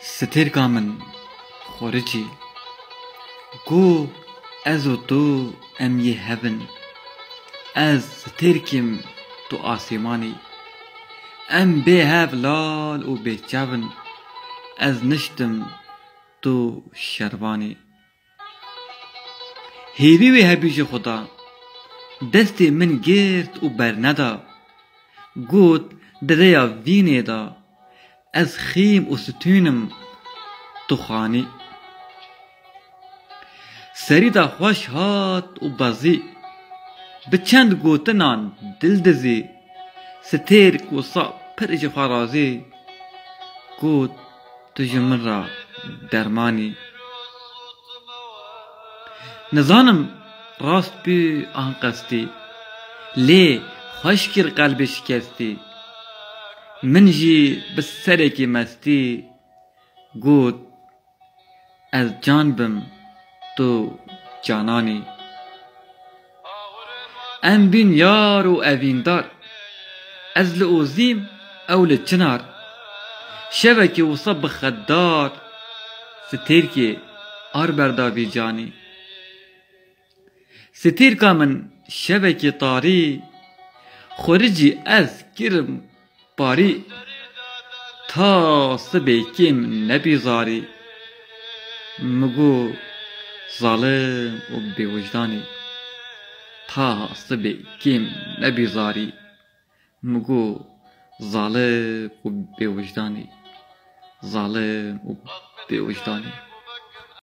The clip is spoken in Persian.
سترگا من خورجی گو از و تو ام یه هبن از سترکم تو آسمانی ام به هف لال و به چون از نشتم تو شروانی هیوی و هبیج خدا دستی من گرد و برندا گوت دریا وینه دا از خیم و ستونم تو خانی سری دا خوش هات و بازی بچند گوتنان دل دزی ستیر کو صا پرج فرازی گوت تو جمن را درمانی نزانم راست بی آن قصدی لی خوش کر قلبش کستی من جی بسرکی مستی گوت از جان بم تو جانانی ام بین یار و اوین دار از لعوزیم او لچنار شبکی و صب خدار ستیر کی آر بردا بی جانی ستیر کا من شبکی طاری خورجی از کرم پاری تا سبی کم نبی زاری مگو ظالم و بیوجدانی تا سبی کم نبی زاری مگو ظالم و بیوجدانی ظالم و بیوجدانی